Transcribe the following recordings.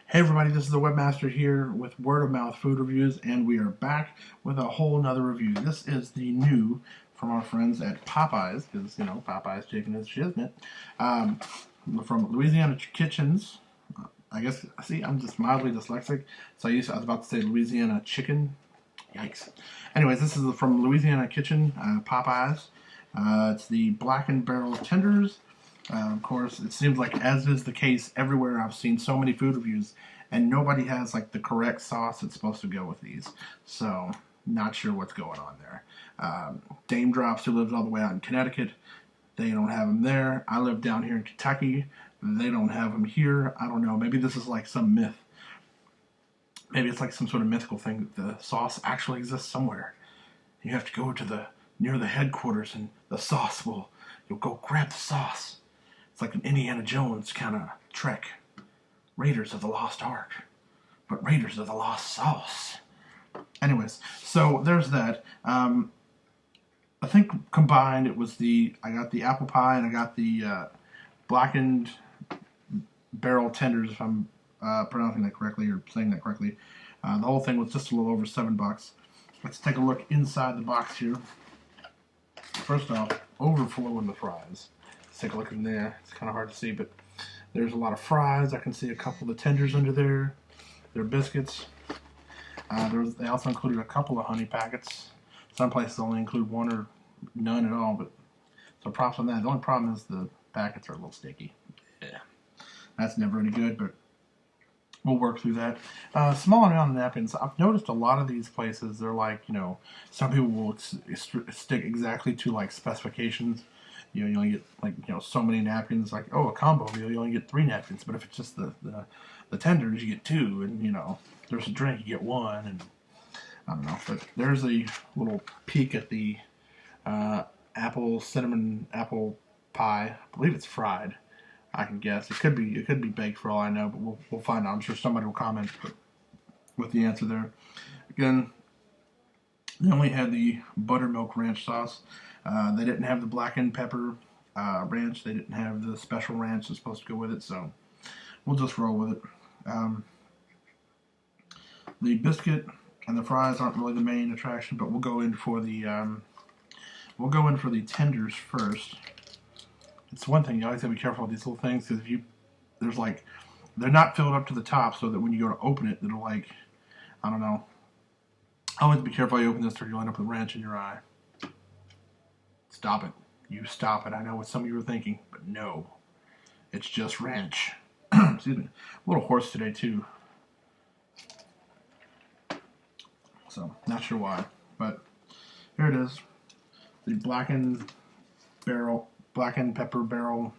Hey everybody, this is the Webmaster here with Word of Mouth Food Reviews, and we are back with a whole nother review. This is the new from our friends at Popeyes, because, Popeyes chicken is shiznit. From Louisiana Kitchens. I guess, see, I'm just mildly dyslexic, so I was about to say Louisiana Chicken. Yikes. Anyways, this is from Louisiana Kitchen, Popeyes. It's the blackened barrel tenders. Of course, it seems like, as is the case everywhere, I've seen so many food reviews, and nobody has like the correct sauce that's supposed to go with these. So, not sure what's going on there. Dame Drops, who lives all the way out in Connecticut, they don't have them there. I live down here in Kentucky. They don't have them here. I don't know. Maybe this is like some myth. Maybe it's like some sort of mythical thing that the sauce actually exists somewhere. You have to go to near the headquarters, and the sauce you'll go grab the sauce. It's like an Indiana Jones kind of trek. Raiders of the Lost Ark, but Raiders of the Lost Sauce. Anyways, so there's that. I think combined it was I got the apple pie and I got the blackened barrel tenders, if I'm pronouncing that correctly or saying that correctly. The whole thing was just a little over $7. Let's take a look inside the box here. First off, overflowing the fries. Let's take a look in there. It's kind of hard to see, but there's a lot of fries. I can see a couple of the tenders under there. There are biscuits. They also included a couple of honey packets. Some places only include one or none at all, but so props on that. The only problem is the packets are a little sticky. Yeah, that's never any good, but we'll work through that. Small amount of napkins. I've noticed a lot of these places, they're like, some people will stick exactly to like specifications. You only get like, so many napkins. Like, a combo meal, you only get 3 napkins. But if it's just the tenders, you get 2. And, there's a drink, you get 1. And I don't know. But there's a little peek at the cinnamon apple pie. I believe it's fried. I can guess. It could be baked for all I know, but we'll find out. I'm sure somebody will comment with the answer there. Again, they only had the buttermilk ranch sauce. They didn't have the blackened pepper ranch. They didn't have the special ranch that's supposed to go with it, so we'll just roll with it. The biscuit and the fries aren't really the main attraction, but we'll go in for the tenders first. It's one thing you always have to be careful with these little things, because they're not filled up to the top, so that when you go to open it, it'll I don't know. Always be careful how you open this, or you'll end up with ranch in your eye. Stop it. You stop it. I know what some of you are thinking, but no. It's just ranch. Excuse me. A little hoarse today, too. So, not sure why. But here it is. The blackened pepper barrel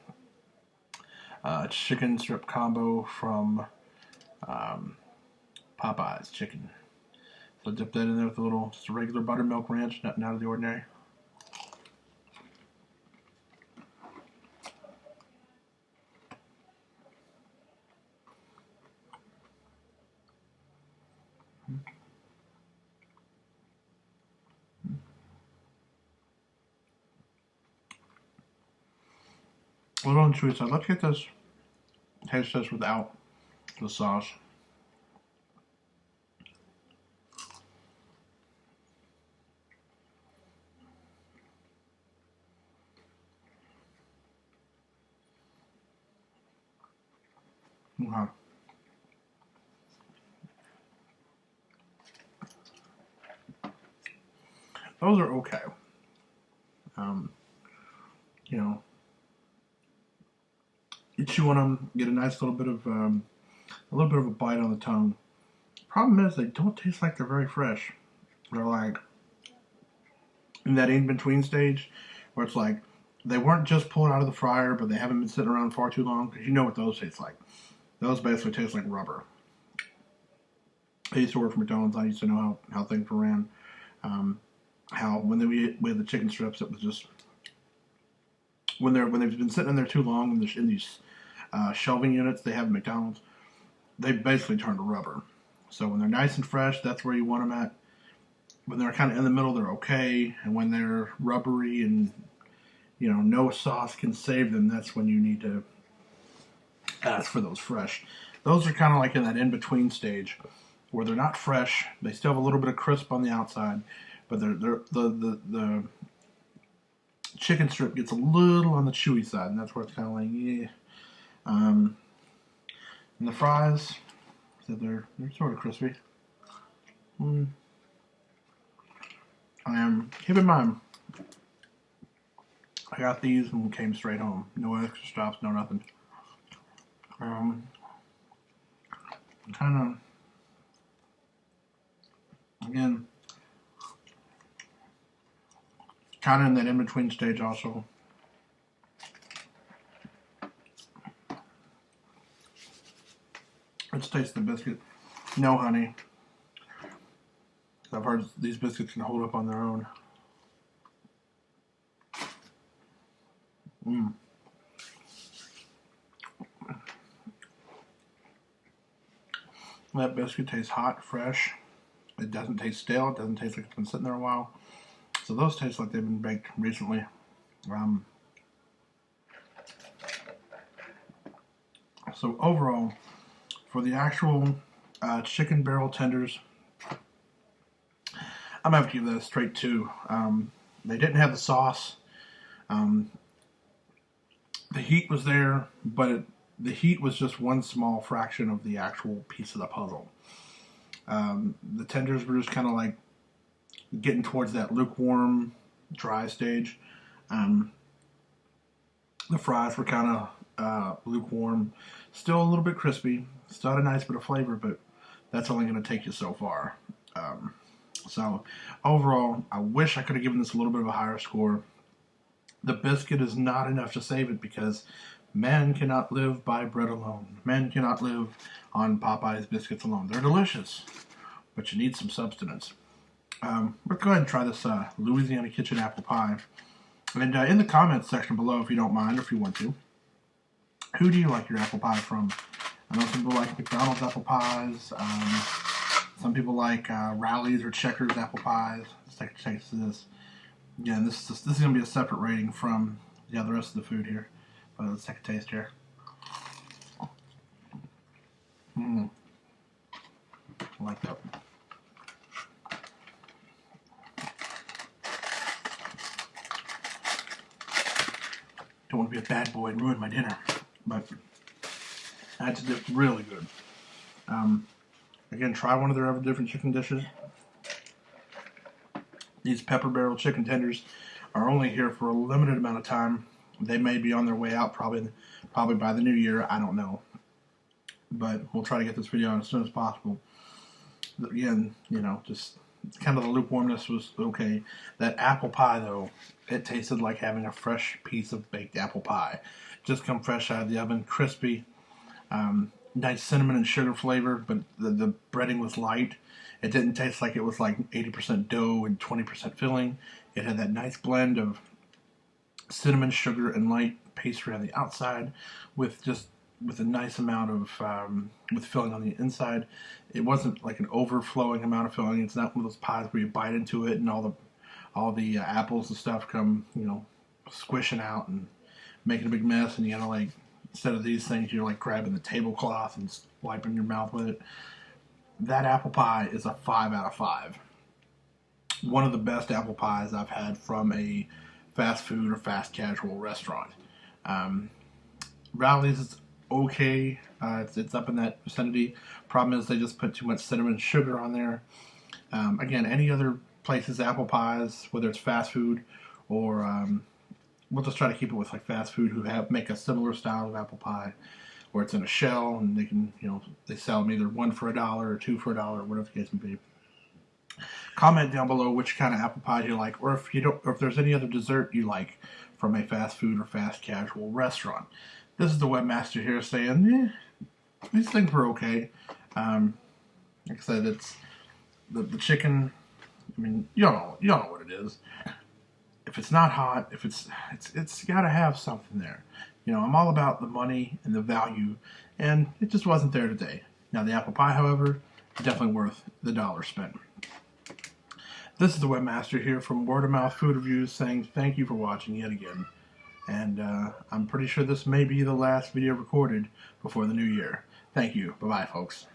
chicken strip combo from Popeyes chicken. So dip that in there with just a regular buttermilk ranch, nothing out of the ordinary. A little on the chewy side. Let's get this taste test without the sauce. Okay. Those are okay. You chew on them, get a nice little bit of a bite on the tongue. Problem is, they don't taste like they're very fresh. They're like in that in-between stage where it's like they weren't just pulled out of the fryer, but they haven't been sitting around far too long, because you know what those taste like. Those basically taste like rubber. I used to work for McDonald's. I used to know how things were ran. How when we had the chicken strips, it was just when they've been sitting in there too long in these shelving units they have at McDonald's, they basically turn to rubber. So when they're nice and fresh, that's where you want them at. When they're kind of in the middle, they're okay, and when they're rubbery and no sauce can save them, that's when you need to As for those fresh, those are kind of like in that in-between stage where they're not fresh. They still have a little bit of crisp on the outside, but the chicken strip gets a little on the chewy side, and that's where it's kind of like, yeah. And the fries, so they're sort of crispy. Keep in mind, I got these and came straight home. No extra stops, no nothing. Kind of, again, kind of in that in-between stage also. Let's taste the biscuit. No honey. I've heard these biscuits can hold up on their own. That biscuit tastes hot, fresh. It doesn't taste stale. It doesn't taste like it's been sitting there a while. So those taste like they've been baked recently. So overall, for the actual chicken barrel tenders, I'm going to have to give that a straight 2. They didn't have the sauce. The heat was there, but the heat was just one small fraction of the actual piece of the puzzle. The tenders were just kind of like getting towards that lukewarm, dry stage. The fries were kind of lukewarm, still a little bit crispy, still had a nice bit of flavor, but that's only going to take you so far. So overall, I wish I could have given this a little bit of a higher score. The biscuit is not enough to save it because man cannot live by bread alone. Man cannot live on Popeye's biscuits alone. They're delicious, but you need some substance. Let's go ahead and try this Louisiana Kitchen apple pie. And in the comments section below, if you don't mind, or if you want to, who do you like your apple pie from? I know some people like McDonald's apple pies. Some people like Rally's or Checkers apple pies. Let's take a taste of this. Again, this is going to be a separate rating from the rest of the food here. But let's take a taste here. I like that. Don't want to be a bad boy and ruin my dinner, but that's really good. Again, try one of their other different chicken dishes. These pepper barrel chicken tenders are only here for a limited amount of time. They may be on their way out probably by the new year. I don't know. But we'll try to get this video out as soon as possible. Again, just kind of the lukewarmness was okay. That apple pie, though, it tasted like having a fresh piece of baked apple pie. Just come fresh out of the oven, crispy. Nice cinnamon and sugar flavor, but the breading was light. It didn't taste like it was like 80% dough and 20% filling. It had that nice blend of cinnamon, sugar, and light pastry on the outside with a nice amount of with filling on the inside. It wasn't like an overflowing amount of filling. It's not one of those pies where you bite into it and all the apples and stuff come squishing out and making a big mess, and you gotta like, instead of these things, you're like grabbing the tablecloth and wiping your mouth with it. That apple pie is a 5 out of 5. One of the best apple pies I've had from a fast food or fast casual restaurant. Rally's is okay. It's up in that vicinity. Problem is they just put too much cinnamon and sugar on there. Again, any other places apple pies, whether it's fast food or we'll just try to keep it with like fast food who make a similar style of apple pie, where it's in a shell and they can they sell them either 1 for $1 or 2 for $1, whatever the case may be. Comment down below which kind of apple pie you like, or if there's any other dessert you like from a fast food or fast casual restaurant. This is the webmaster here saying, these things were okay. Like I said, it's the chicken. I mean, you don't know what it is. If it's not hot, it's got to have something there. I'm all about the money and the value, and it just wasn't there today. Now the apple pie, however, definitely worth the $1 spent. This is the webmaster here from Word of Mouth Food Reviews saying thank you for watching yet again. And I'm pretty sure this may be the last video recorded before the new year. Thank you. Bye-bye, folks.